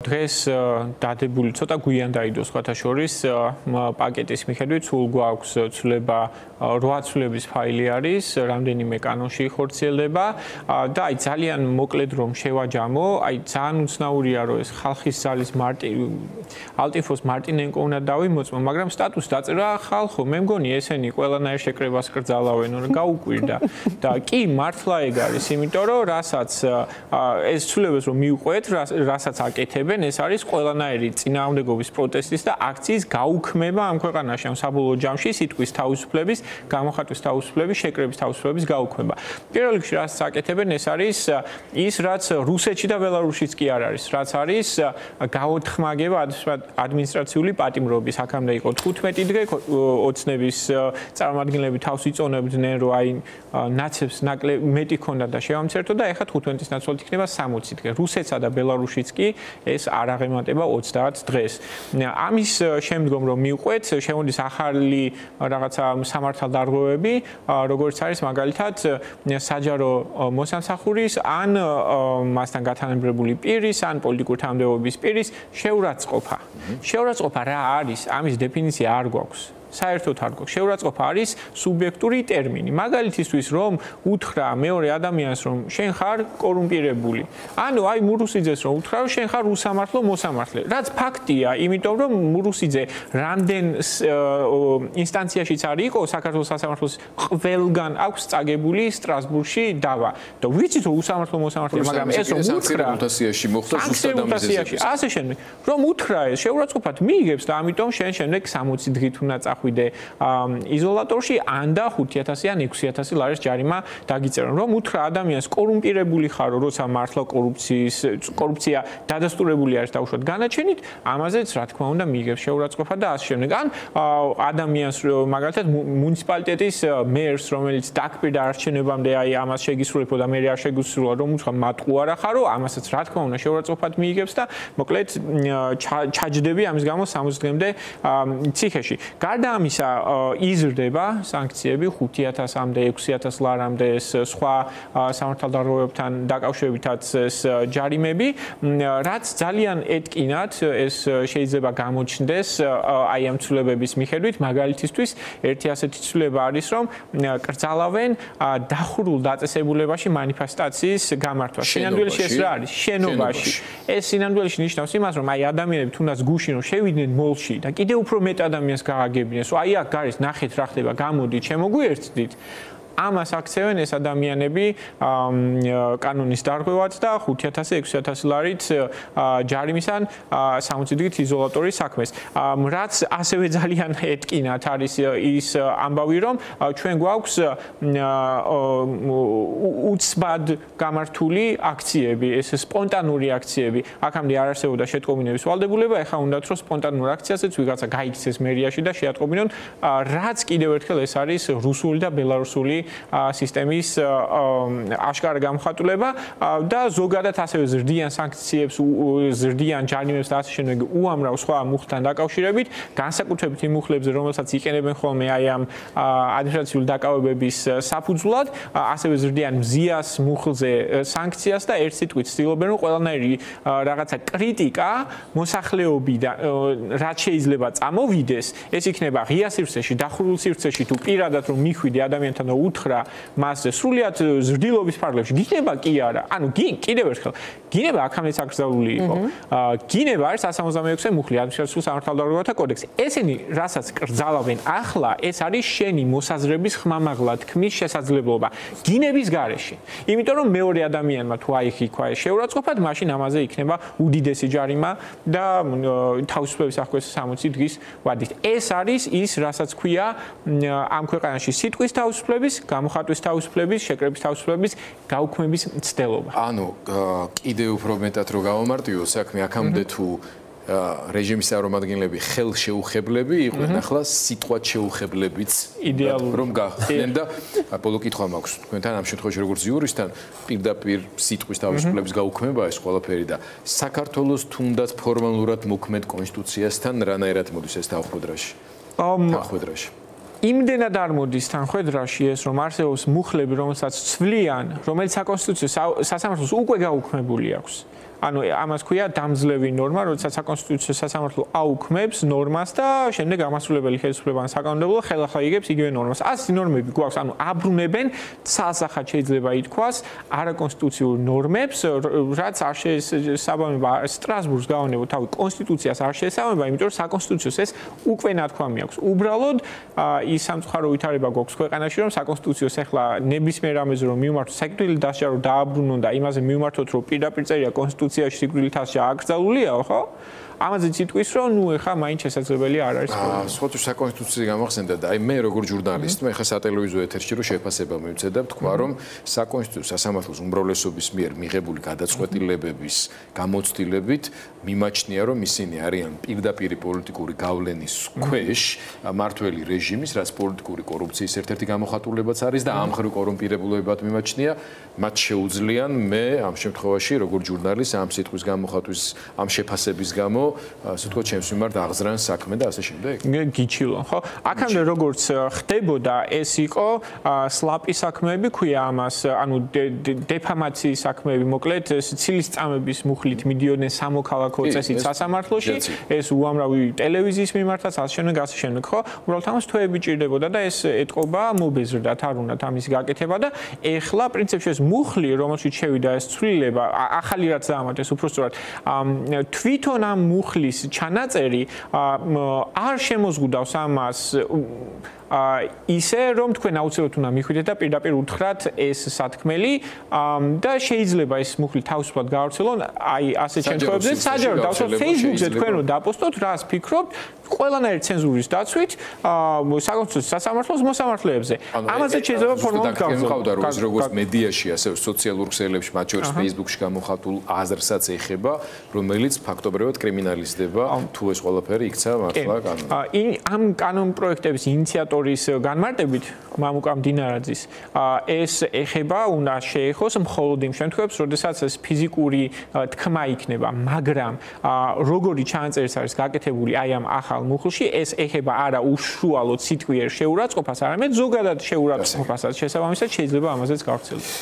დღეს დადებული ცოტა გვიან დაიდო სხვათა შორის პაკეტის მიხედვით სულ გვაქვს ცვლილება 8 ცვლილების ფაილი არის, რამდენიმე კანონში ხორციელდება და აი ძალიან მოკლედ რომ შევაჯამო, აი ძალიან უცნაურია რომ ეს ხალხის ძალის ალტიფოს მარტინენკო უნდა დავიმოწმო, მაგრამ სტატუსს დაწერა ხალხო, მე მგონი ესენი ყველანაირ შეკრებას კრძალავენ, გაუკვირდა და კი მართლა ეგ არის, იმიტომ რომ რასაც ეს ცვლილებას რომ მიუყვეთ, რასაც აკეთებენ, ეს არის ყველანაირი წინააღმდეგობის პროტესტის და აქციის გაუქმება ამ ქვეყანაში, ამ საბოლოო ჯამში სიტყვის თავისუფლების, გამოხატვის თავისუფლების, შეკრების თავისუფლების გაუქმება. პირველ რიგში რასაც აკეთებენ, ეს არის ის, რაც რუსეთში და ბელარუსშიც კი არ არის, რაც არის გაოთხმაგება ადმინისტრაციული პატიმრობის. აქამდე იყო 15 დღე ოცნების წარმომადგენლები თავს იწონებდნენ, რომ აი ნაცებს მეტი ქონდა და შევამცირდო და ეხლა 15-ის ნაცვლად იქნება 60 დღე. რუსეთსა და ბელარუსშიც კი ეს არ აღემატება 30 დღეს. ამის შემდგომ რომ მიუყვეთ, შემოდის ახალი რაღაცა სამართალდარღვევები, როგორც არის მაგალითად საჯარო მოსამსახურის ან მასთან გათანაბრებული პირის ან პოლიტიკური თანამდებობის პირის შეურაცხყოფა. შეურაცხყოფა რა არის? ამის დეფინიცია არ გვაქვს. საერთოდ არ გვაქვს. შეურაცხყოფა არის სუბიექტური ტერმინი. მაგალითისთვის რომ უთხრა მეორე ადამიანს რომ შენ ხარ კორუმპირებული. ანუ აი მურუსიძეს რომ უთხრა რომ შენ ხარ უსამართლო მოსამართლე. რაც ფაქტია, იმიტომ რომ მურუსიძე რამდენ ინსტანციაშიც არ იყო საქართველოს სასამართლოს ყველგან აქვს წაგებული სტრასბურგში დავა. და ვიცით რომ უსამართლო მოსამართლე, მაგრამ ეს რომ უთხრა მუტაციაში მოხდა ზუსტად ამის ასე შემდეგ. რომ უთხრა ეს შეურაცხყოფად მიიგებს და ამიტომ შენ შემდეგ 60 დღით უნდა ხვიდე იზოლატორში ან და 5000 ან 6000 ლარის ჯარიმა დაგიწერონ. რომ უთხრა ადამიანს კორუმპირებული ხარო, როცა მართლა კორუფცია დადასტურებული არის დაუშვათ განაჩენით, ამაზეც რა თქმა უნდა მიიღებს შეურაცხყოფა და ასე შემდეგ. ან ადამიანს მაგალითად მუნიციპალიტეტის მერს, რომელიც დაკპირდა არჩევნებამდე აი ამას შეგისრულებო და მე არ შეგისრულა, რომ უთხრა მატყუ არა ხარო, ამასაც რა თქმა უნდა შეურაცხყოფად მიიღებს და მოკლედ ჩაჯდები ამის გამო 60 დღემდე ციხეში. გარდა ამისა იზრდება სანქციები 5000-მდე, 6000 ლარამდე სხვა სამართალდარღვევებთან დაკავშირებითაც ეს ჯარიმები, რაც ძალიან ეტკინათ ეს შეიძლება გამოჩნდეს აი ამ ცვლილებების მიხედვით. მაგალითისთვის ერთი ასეთი ცვლილება არის, რომ კრძალავენ დახურულ დაწესებულებაში მანიფესტაციის გამართვას. სინამდვილეში ეს რა არის? შენობაში. ეს სინამდვილეში ნიშნავს იმას, რომ აი ადამიანები თუნდაც გუშინ რომ შევიდნენ მოლში და კიდევ უფრო მეტ ადამიანს გააგებინეს, რომ აი აქ გარის ნახეთ რა ხდება, გამოდით, შემოგვიერთდით. ამას აქცევენ ეს ადამიანები კანონის დარღვევად და 5000-6000 ლარით ჯარიმისან 60 დღით იზოლატორის საქმეს. რაც ასევე ძალიან ეტკინათ არის ის ამბავი, რომ ჩვენ გვაქვს უცბად გამართული აქციები, ეს სპონტანური აქციები. აქამდე არ არსებობდა შეტყობინების ვალდებულება, ეხლა უნდათ რომ სპონტანურ აქციაზეც ვიღაცა გაიქცეს მერიაში და შეატყობინონ, რაც კიდევ ერთხელ ეს არის რუსული და ბელარუსული სისტემის აშკარა გამოხატულება და ზოგადად ასევე ზრდიან სანქციებს, ზრდიან ჯარიმებს და ასე შემდეგ უამრავ სხვა მუხლთან დაკავშირებით, განსაკუთრებით იმ მუხლებზე, რომელსაც იყენებენ ხოლმე აი ამ ადმინისტრაციული დაკავებების საფუძვლად, ასევე ზრდიან მზიას მუხლზე სანქციას და ერთ სიტყვით ცდილობენ რომ ყველანაირი რაღაცა კრიტიკა მოსახლეობიდან რაც შეიძლება წამოვიდეს, ეს იქნება ღია სივრცეში, დახურულ სივრცეში თუ პირადად რომ მიხვიდე ადამიანთან და უთხრა მასზე სრულიად ზრდილობის ფარგლებში გინება კი არა. ანუ კიდევ ერთხელ გინება აქამდეც აკრძალული იყო. გინება არის 166-ე მუხლი ადმინისტრაციულ სამართალდარღვევათა კოდექსი. ესენი რასაც კრძალავენ ახლა, ეს არის შენი მოსაზრების ხმამაღლა თქმის შესაძლებლობა გინების გარეშე. იმიტომ რომ მეორე ადამიანმა თუ აიხიქვა ეს შეურაცხყოფად, მაშინ ამაზე იქნება უდიდესი ჯარიმა და თავისუფლების აღკვეცის 60 დღის ვადით. ეს არის ის, რასაც ქვია ამ ქვეყანაში სიტყვის თავისუფლების, გამოხატვის თავისუფლების, შეკრების თავისუფლების გაუქმების მცდელობა. ანუ კიდევ უფრო მეტად რო გავამარტივო საქმე, აქამდე თუ რეჟიმის წარმომადგენლები ხელშეუხებლები იყვნენ, ახლა სიტყვად შეუხებლებიც რომ გახდნენ და ბოლო კითხვა მაქვს თქვენთან ამ შემთხვევაში როგორც იურისტთან, პირდაპირ სიტყვის თავისუფლების გაუქმება ეს ყველაფერი და საქართველოს თუნდაც ფორმალურად მოქმედ კონსტიტუციასთან რანაირად მოდის ეს თანხმდრაში? თანხმდრაში იმდენად არ მოდის თანხმდრაში ეს რომ არსებობს მუხლები, რომელსაც ცვლიან, რომელიც საკონსტიტუციო სასამართლოს უკვე გაუქმებული აქვს. ანუ ამას ქვია დამძლევი ნორმა, როდესაც საკონსტიტუციო სასამართლო აუქმებს ნორმას და შემდეგ აღმასრულებელი ხელისუფლება ან საკანონმდებლო ხელახლა იგებს იგივე ნორმას. ასეთი ნორმები გვაქვს, ანუ აბრუნებენ ცალსახად შეიძლება ითქვას არაკონსტიტუციურ ნორმებს, რაც არ შესაბამება სტრასბურგს გავანებოთ თავი კონსტიტუციას არ შესაბამება, იმიტომ რომ საკონსტიტუციოს ეს უკვე ნათქვამი აქვს. უბრალოდ ის სამწუხარო ვითარება გვაქვს ქვეყანაში, რომ საკონსტიტუციოს ახლა ნებისმიერ რამეზე რომ მივმართოთ, საკუთრილი დასჯა რომ დააბრუნონ და იმაზე მივმართოთ, რომ პირდაპირ წერია კონსტიტუციაში სიკვდილით დასჯა აკრძალულია, ხო? ამაზე იტყვის რომ ნუ ეხა მაინც შესაძლებელი არ არის. სხვათა საკონსტიტუციის გამახსენდა და აი მე როგორ ჟურნალისტმა ეხა სატელევიზიო ეთერში რომ შეფასება მივცე და თქვა რომ საკონსტიტუციო სასამართლოს უმრავლესობის მიერ მიღებული გადაწყვეტილებების გამოცდილებით მიმაჩნია რომ ისინი არიან პირდაპირი პოლიტიკური გავლენის ქვეშ მართველი რეჟიმის, რაც პოლიტიკური კორუფციის ერთ-ერთი გამოხატულებაც არის და ამხრივ კორუმპირებულებად მიმაჩნია, მათ შეუძლიან მე ამ შემთხვევაში როგორ ჟურნალისტ ამ სიტყვის გამოხატვის ამ შეფასების გამო ასე თქვა ჩემს მიმართ აღზრან საქმე და ასე შემდეგ. გიჩილო, ხო? აქამდე როგორც ხდებოდა, ეს იყო სლაპი საქმეები, ქვია ამას, ანუ დეფამაციის საქმეები, მოკლედ ცილის წამების მუხლით მიდიოდნენ სამოქალაქო წესით სასამართლოში, ეს უამრავი ტელევიზიის მიმართაც ასე შემდეგ, ხო? უბრალოდ ამას თვეები ჭირდებოდა და ეს ეთყობა მობეზრდათ, არ უნდათ ამის გაკეთება და ეხლა პრინციპში ეს მუხლი, რომელშიც შევიდა ეს ცვლილება, ახალი რაც დაამატეს უბრალოდ თვითონ ამ მუხლის ჩანაწერი არ შემოზღუდავს ამას ისე რომ თქვენ აუცილებლად უნდა მიხვიდეთ და პირდაპირ უთხრათ ეს სათქმელი და შეიძლება ეს მუხლი თავისუფლად გაავრცელონ აი ასე შემთხვევებში საჯარო დავსვათ Facebook-ზე თქვენ რომ დაპოსტოთ რას ფიქრობთ ყველანაირი ცენზურის დაცვით საკონსტიტუციო სასამართლოს მოსამართლეებზე ამაზე შეიძლება ფორმალურად გავხსნათ როგორც მედიაში ასევე სოციალურ ქსელებში მათ შორის Facebook-ში გამოხატულ აზრსაც ეხება რომელიც ფაქტობრივად კრიმინალიზდება თუ ეს ყველაფერი იქცა მართლა კანონი ამ კანონპროექტების ინიციატორის განმარტებით მამუკა მდინარაძის ეს ეხება უნდა შეეხოს მხოლოდ იმ შემთხვევებში როდესაც ეს ფიზიკური თქმა იქნება მაგრამ როგორი ჩანაწერის არის გაკეთებული აი ამ ახალ მუხლში ეს ეხება არა უშუალოდ სიტყვიერ შეურაცხყოფას არამედ ზოგადად შეურაცხყოფასაც შესაბამისად შეიძლება ამაზეც გავრცელდეს